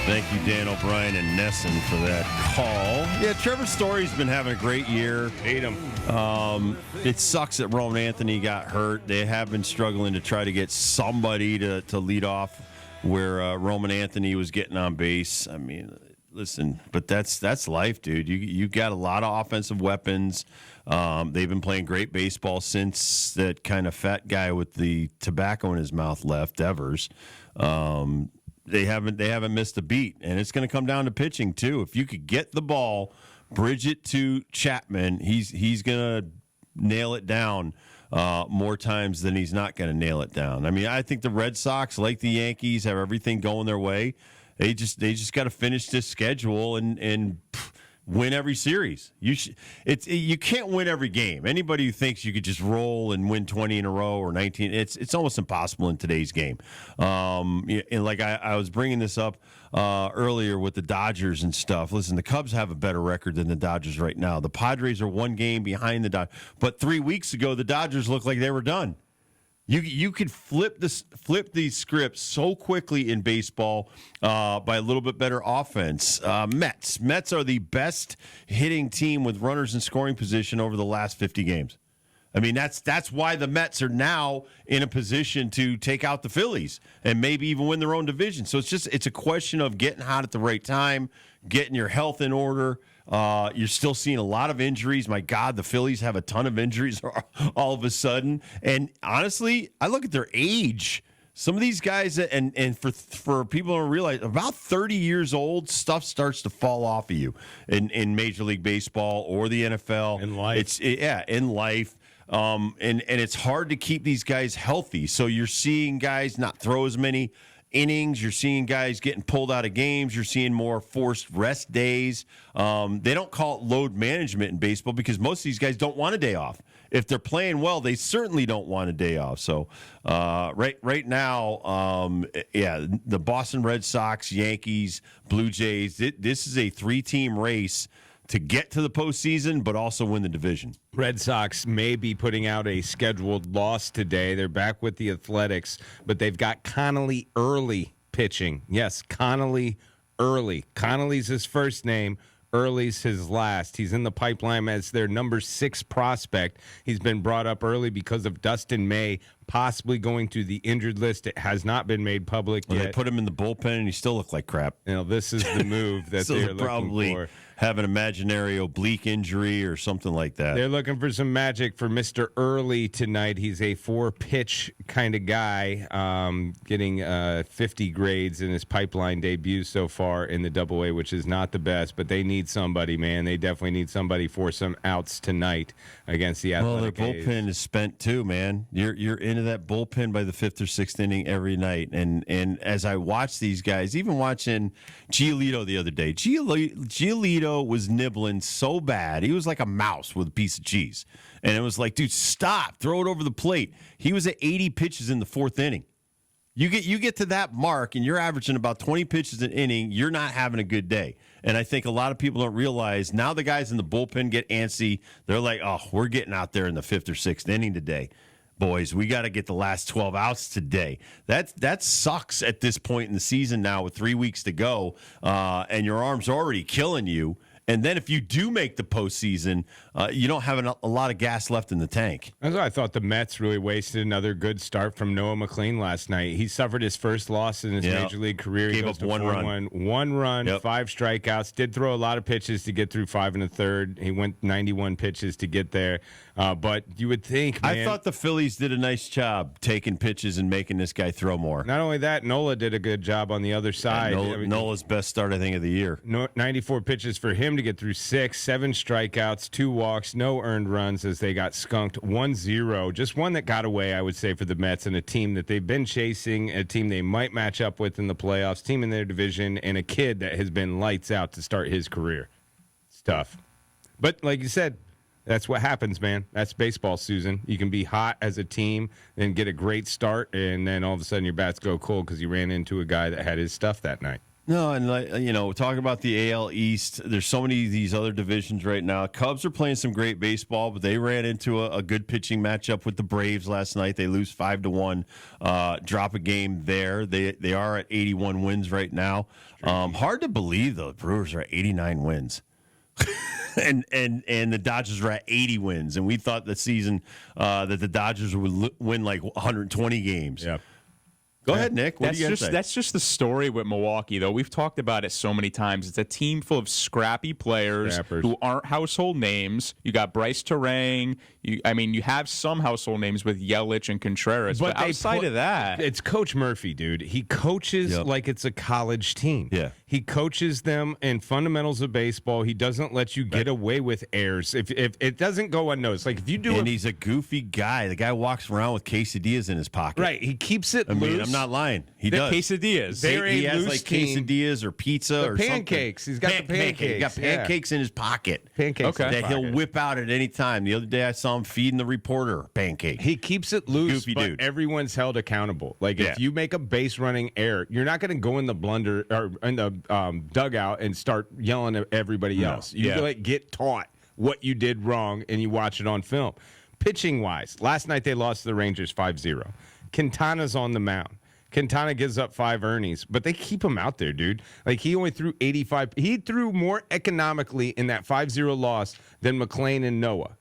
Thank you, Dan O'Brien and Nesson, for that call. Yeah, Trevor Story's been having a great year. Hate him. It sucks that Roman Anthony got hurt. They have been struggling to try to get somebody to lead off where Roman Anthony was getting on base. I mean, listen, but that's life, dude. You got a lot of offensive weapons. They've been playing great baseball since that kind of fat guy with the tobacco in his mouth left, Devers. They haven't missed a beat, and it's going to come down to pitching too. If you could get the ball, bridge it to Chapman, he's going to nail it down more times than he's not going to nail it down. I mean, I think the Red Sox, like the Yankees, have everything going their way. They just got to finish this schedule and win every series. You can't win every game. Anybody who thinks you could just roll and win 20 in a row or 19, it's almost impossible in today's game. And like I was bringing this up earlier with the Dodgers and stuff. Listen, the Cubs have a better record than the Dodgers right now. The Padres are one game behind the Dodgers. But 3 weeks ago, the Dodgers looked like they were done. You could flip these scripts so quickly in baseball by a little bit better offense. Mets are the best hitting team with runners in scoring position over the last 50 games. I mean, that's why the Mets are now in a position to take out the Phillies and maybe even win their own division. So it's a question of getting hot at the right time, getting your health in order. You're still seeing a lot of injuries. My God, the Phillies have a ton of injuries all of a sudden. And honestly, I look at their age. Some of these guys, and for people to realize, about 30 years old, stuff starts to fall off of you in Major League Baseball or the NFL. In life. In life. And it's hard to keep these guys healthy. So you're seeing guys not throw as many innings. You're seeing guys getting pulled out of games. You're seeing more forced rest days. They don't call it load management in baseball because most of these guys don't want a day off. If they're playing well, they certainly don't want a day off. So right now, the Boston Red Sox, Yankees, Blue Jays, this is a 3-team race to get to the postseason, but also win the division. Red Sox may be putting out a scheduled loss today. They're back with the Athletics, but they've got Connolly Early pitching. Yes, Connolly Early. Connolly's his first name. Early's his last. He's in the pipeline as their number 6 prospect. He's been brought up early because of Dustin May possibly going to the injured list. It has not been made public yet. They put him in the bullpen, and he still looked like crap. This is the move that so they're probably looking for. Have an imaginary oblique injury or something like that. They're looking for some magic for Mr. Early tonight. He's a 4-pitch kind of guy, getting 50 grades in his pipeline debut so far in the Double-A, which is not the best, but they need somebody, man. They definitely need somebody for some outs tonight against the Athletic Well, their A's. bullpen is spent too, man. You're into that bullpen by the 5th or 6th inning every night. And as I watch these guys, even watching Giolito the other day, Giolito was nibbling so bad. He was like a mouse with a piece of cheese. And it was like, dude, stop. Throw it over the plate. He was at 80 pitches in the 4th inning. You get to that mark and you're averaging about 20 pitches an inning, you're not having a good day. And I think a lot of people don't realize now the guys in the bullpen get antsy. They're like, oh, we're getting out there in the 5th or 6th inning today. Boys, we got to get the last 12 outs today. That sucks at this point in the season now with 3 weeks to go, and your arm's already killing you. And then if you do make the postseason, you don't have a lot of gas left in the tank. That's why I thought the Mets really wasted another good start from Noah McLean last night. He suffered his first loss in his major league career. Gave up one run. 1 run, Yep. 5 strikeouts. Did throw a lot of pitches to get through 5 1/3. He went 91 pitches to get there. But you would think, man, I thought the Phillies did a nice job taking pitches and making this guy throw more. not only that, Nola did a good job on the other side. Nola's best start, I think, of the year. 94 pitches for him to get through 6, 7 strikeouts, 2 walks, no earned runs as they got skunked 1-0. Just one that got away, I would say, for the Mets, and a team that they've been chasing, a team they might match up with in the playoffs, team in their division, and a kid that has been lights out to start his career. It's tough. But like you said, that's what happens, man. That's baseball, Susan. You can be hot as a team and get a great start, and then all of a sudden your bats go cold because you ran into a guy that had his stuff that night. No, and talking about the AL East, there's so many of these other divisions right now. Cubs are playing some great baseball, but they ran into a good pitching matchup with the Braves last night. They lose 5-1, drop a game there. They are at 81 wins right now. Hard to believe though, the Brewers are at 89 wins. and the Dodgers are at 80 wins, and we thought the season that the Dodgers would win like 120 games. Yeah. Go ahead, Nick. What do you say? That's just the story with Milwaukee, though. We've talked about it so many times. It's a team full of scrappy players who aren't household names. You got Bryce Terang. You have some household names with Yelich and Contreras, but outside of that, it's Coach Murphy, dude. He coaches like it's a college team. Yeah, he coaches them in fundamentals of baseball. He doesn't let you get away with errors. If it doesn't go unnoticed, like if you do, and he's a goofy guy. The guy walks around with quesadillas in his pocket. Right, he keeps it loose. I'm not lying. He does quesadillas. He has like quesadillas or pizza or pancakes. Something. He's got the pancakes. He got pancakes in his pocket. Pancakes that he'll whip out at any time. The other day I saw him feeding the reporter pancake. He keeps it loose, Goofy but dude. Everyone's held accountable. Like if you make a base running error, you're not going to go in the blunder or in the dugout and start yelling at everybody else. You get taught what you did wrong and you watch it on film. Pitching wise, last night they lost to the Rangers 5-0. Quintana's on the mound. Quintana gives up 5 earnings, but they keep him out there, dude. Like, he only threw 85. He threw more economically in that 5-0 loss than McClain and Nola.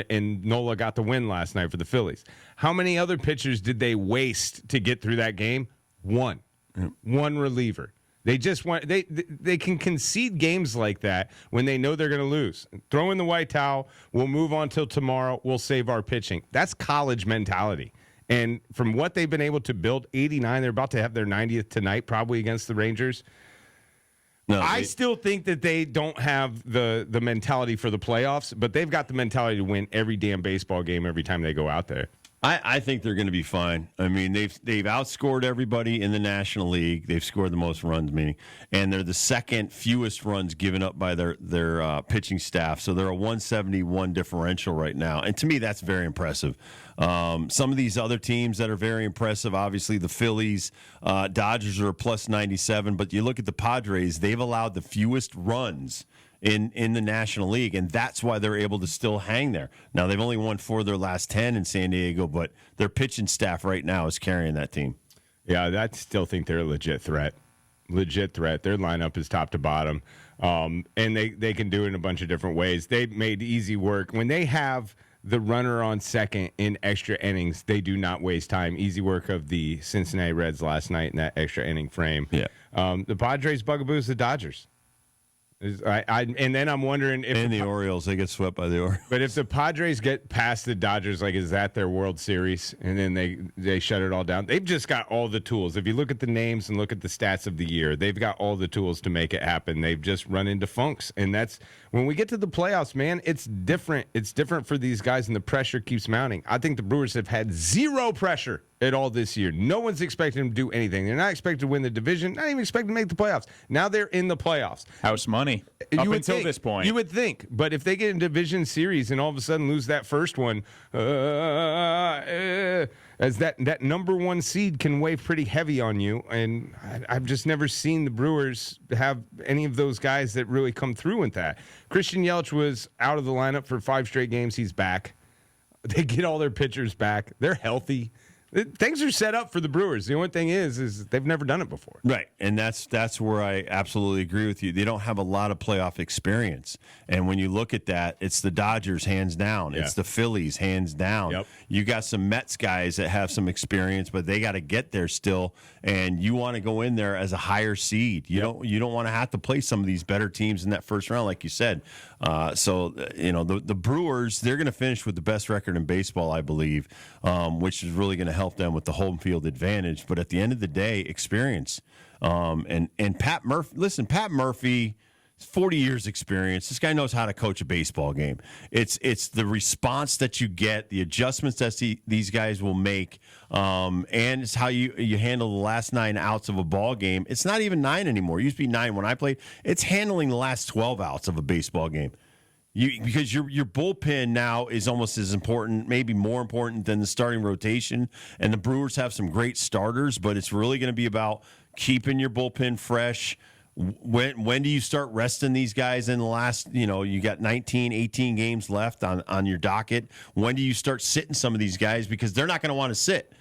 And Nola got the win last night for the Phillies. How many other pitchers did they waste to get through that game? One reliever. They just want they can concede games like that when they know they're going to lose. Throw in the white towel. We'll move on till tomorrow. We'll save our pitching. That's college mentality. And from what they've been able to build, 89, they're about to have their 90th tonight, probably against the Rangers. No, I still think that they don't have the mentality for the playoffs, but they've got the mentality to win every damn baseball game every time they go out there. I think they're going to be fine. I mean, they've outscored everybody in the National League. They've scored the most runs, and they're the second fewest runs given up by their pitching staff. So they're a 171 differential right now, and to me, that's very impressive. Some of these other teams that are very impressive, obviously the Phillies, Dodgers are plus 97, but you look at the Padres; they've allowed the fewest runs in the National League, and that's why they're able to still hang there. Now, they've only won 4 of their last 10 in San Diego, but their pitching staff right now is carrying that team. Yeah, I still think they're a legit threat. Legit threat. Their lineup is top to bottom, and they can do it in a bunch of different ways. They made easy work. When they have the runner on second in extra innings, they do not waste time. Easy work of the Cincinnati Reds last night in that extra inning frame. Yeah. The Padres' bugaboo is the Dodgers. And then I'm wondering if the Orioles, they get swept by the Orioles. But if the Padres get past the Dodgers, like, is that their World Series? And then they shut it all down. They've just got all the tools. If you look at the names and look at the stats of the year, they've got all the tools to make it happen. They've just run into funks. And that's when we get to the playoffs, man, it's different. It's different for these guys, and the pressure keeps mounting. I think the Brewers have had zero pressure at all this year. No one's expecting them to do anything. They're not expected to win the division, not even expected to make the playoffs. Now they're in the playoffs. House money. Up until this point. You would think. But if they get a division series and all of a sudden lose that first one, as that number one seed can weigh pretty heavy on you. And I've just never seen the Brewers have any of those guys that really come through with that. Christian Yelich was out of the lineup for 5 straight games. He's back. They get all their pitchers back. They're healthy. Things are set up for the Brewers. The only thing is they've never done it before. Right, and that's where I absolutely agree with you. They don't have a lot of playoff experience, and when you look at that, it's the Dodgers hands down. Yeah. It's the Phillies hands down. Yep. You got some Mets guys that have some experience, but they got to get there still. And you want to go in there as a higher seed. You don't want to have to play some of these better teams in that first round, like you said. The Brewers, they're going to finish with the best record in baseball, I believe, which is really going to help them with the home field advantage. But at the end of the day, experience. And Pat Murphy, listen, Pat Murphy, 40 years experience. This guy knows how to coach a baseball game. It's the response that you get, the adjustments that these guys will make, and it's how you handle the last 9 outs of a ball game. It's not even 9 anymore. It used to be 9 when I played. It's handling the last 12 outs of a baseball game. Because your bullpen now is almost as important, maybe more important than the starting rotation. And the Brewers have some great starters, but it's really going to be about keeping your bullpen fresh. When do you start resting these guys in the last, you got 19, 18 games left on your docket? When do you start sitting some of these guys? Because they're not going to want to sit.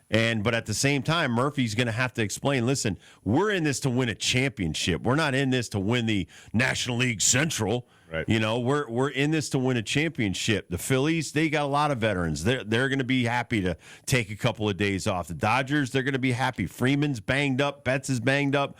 But at the same time, Murphy's going to have to explain, listen, we're in this to win a championship. We're not in this to win the National League Central. Right. We're in this to win a championship. The Phillies, they got a lot of veterans. They're going to be happy to take a couple of days off. The Dodgers, they're going to be happy. Freeman's banged up. Betts is banged up.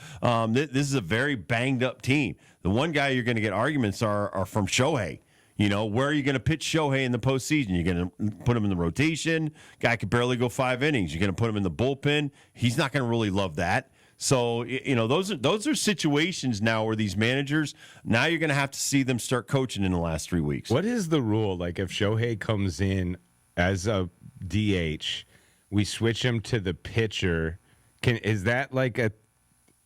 This is a very banged up team. The one guy you're going to get arguments are from Shohei. Where are you going to pitch Shohei in the postseason? You're going to put him in the rotation. Guy could barely go 5 innings. You're going to put him in the bullpen. He's not going to really love that. So, those are situations now where these managers, now you're going to have to see them start coaching in the last 3 weeks. What is the rule? Like if Shohei comes in as a DH, we switch him to the pitcher. Is that like a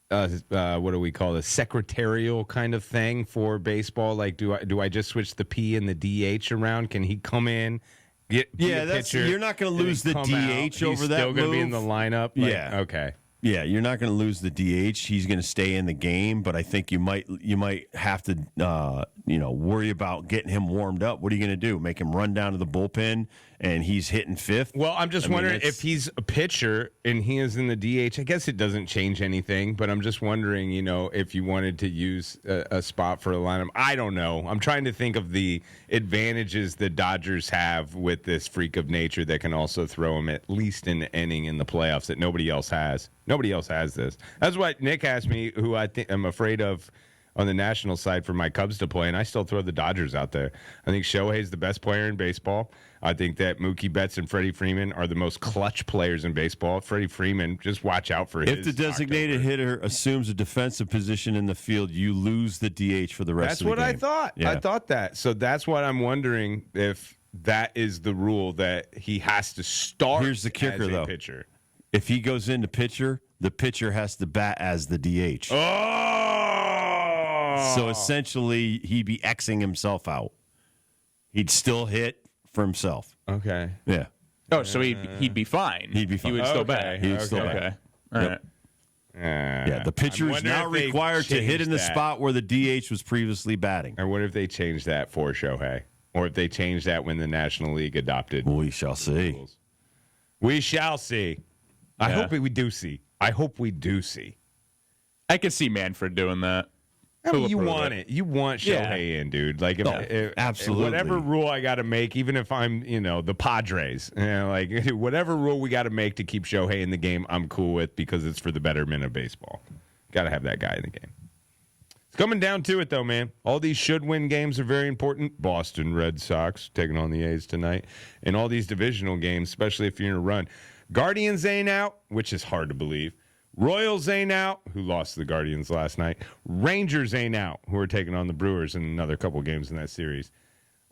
what do we call it? Secretarial kind of thing for baseball? Like, do I just switch the P and the DH around? Can he come in? You're not going to lose the DH over that. Still going to be in the lineup. Okay. Yeah, you're not going to lose the DH. He's going to stay in the game, but I think you might have to worry about getting him warmed up. What are you going to do? Make him run down to the bullpen and he's hitting fifth? Well, I'm just wondering if he's a pitcher and he is in the DH. I guess it doesn't change anything, but I'm just wondering, if you wanted to use a spot for a lineup. I don't know. I'm trying to think of the advantages the Dodgers have with this freak of nature that can also throw him at least an inning in the playoffs that nobody else has. Nobody else has this. That's what Nick asked me, who I think I'm afraid of on the national side for my Cubs to play, and I still throw the Dodgers out there. I think Shohei's the best player in baseball. I think that Mookie Betts and Freddie Freeman are the most clutch players in baseball. Freddie Freeman, just watch out for his. If the designated hitter assumes a defensive position in the field, you lose the DH for the rest of the game. That's what I thought. Yeah. I thought that. So that's what I'm wondering if that is the rule that he has to start. Here's the kicker, as a though. Pitcher. If he goes into pitcher, the pitcher has to bat as the DH. Oh! So essentially, he'd be Xing himself out. He'd still hit for himself. Okay. Yeah. Oh, so he'd be fine. He'd be fine. He would still bat. He would still bat. Okay. All right. Yeah, the pitcher is now required to hit in the spot where the DH was previously batting. I wonder if they changed that for Shohei, or if they changed that when the National League adopted. We shall see. Rules. We shall see. I hope we do see. I hope we do see. I could see Manfred doing that. I mean, you want it. You want Shohei in, dude. Like, if absolutely. Whatever rule I got to make, even if I'm, the Padres, like whatever rule we got to make to keep Shohei in the game, I'm cool with because it's for the betterment of baseball. Got to have that guy in the game. It's coming down to it, though, man. All these should-win games are very important. Boston Red Sox taking on the A's tonight, and all these divisional games, especially if you're in a run. Guardians ain't out, which is hard to believe. Royals ain't out, who lost to the Guardians last night. Rangers ain't out, who are taking on the Brewers in another couple games in that series.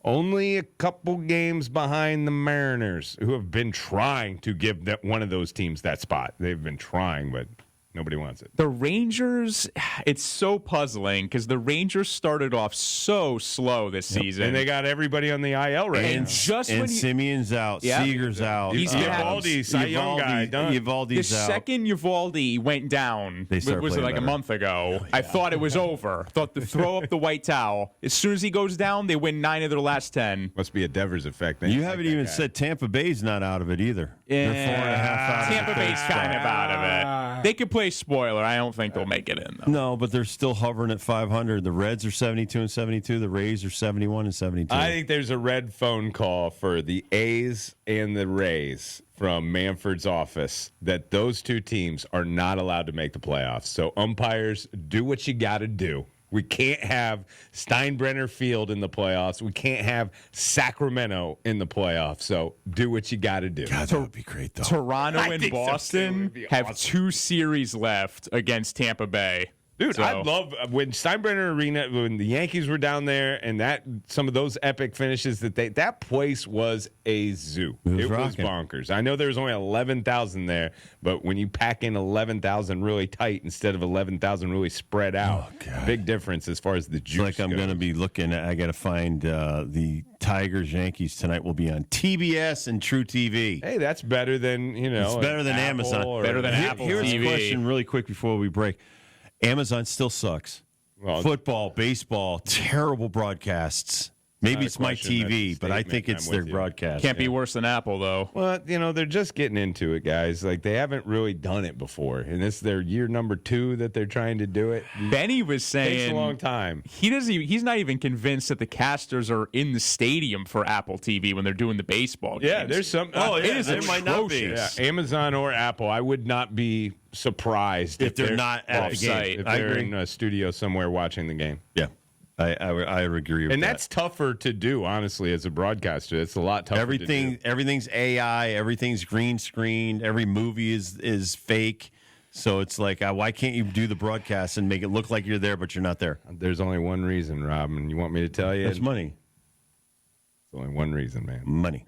Only a couple games behind the Mariners, who have been trying to give one of those teams that spot. They've been trying, but nobody wants it. The Rangers, it's so puzzling because the Rangers started off so slow this season. And they got everybody on the IL right and now. Simeon's out. Seager's out. Evaldi, Cy Young guy, done. Evaldi's the out. second Evaldi went down, was it like better. a month ago? I thought it was over. Thought to throw up the white towel. As soon as he goes down, they win 9 of their last 10. Must be a Devers effect. You haven't even said Tampa Bay's not out of it either. They're 4.5 out. Tampa Bay's kind of out of it. They could play spoiler. I don't think they'll make it in, though. No, but they're still hovering at 500. The Reds are 72-72. The Rays are 71-72. I think there's a red phone call for the A's and the Rays from Manfred's office that those two teams are not allowed to make the playoffs. So umpires, do what you got to do. We can't have Steinbrenner Field in the playoffs. We can't have Sacramento in the playoffs. So do what you got to do. God, that would be great, though. Toronto and Boston have 2 series left against Tampa Bay. Dude, I love when Steinbrenner Arena, when the Yankees were down there, and some of those epic finishes that place was a zoo. It was bonkers. I know there was only 11,000 there, but when you pack in 11,000 really tight instead of 11,000 really spread out, big difference as far as the juice. It's like I'm going to be looking at. I got to find the Tigers Yankees tonight will be on TBS and True TV. Hey, that's better than It's better than Amazon. Better than Apple Here's TV. a question, really quick before we break. Amazon still sucks. Well, Football, baseball, terrible broadcasts. Maybe it's my question, that's a TV, but I statement. think it's I'm their with you. broadcast. Can't be worse than Apple, though. Well, they're just getting into it, guys. Like, they haven't really done it before. And this is their year number 2 that they're trying to do it. Benny was saying Takes a long time. he's not even convinced that the casters are in the stadium for Apple TV when they're doing the baseball games. Yeah, there's some. Oh, yeah, it is there might not be. atrocious. Yeah, Amazon or Apple, I would not be surprised If they're not at the game. off-site. If I they're agree. in a studio somewhere watching the game. Yeah, I agree with And that. that's tougher to do, honestly, as a broadcaster. It's a lot tougher to do. Everything's AI, everything's green screened, every movie is fake. So it's like, why can't you do the broadcast and make it look like you're there, but you're not there? There's only one reason, Rob, and you want me to tell you? It's money. There's only one reason, man. Money.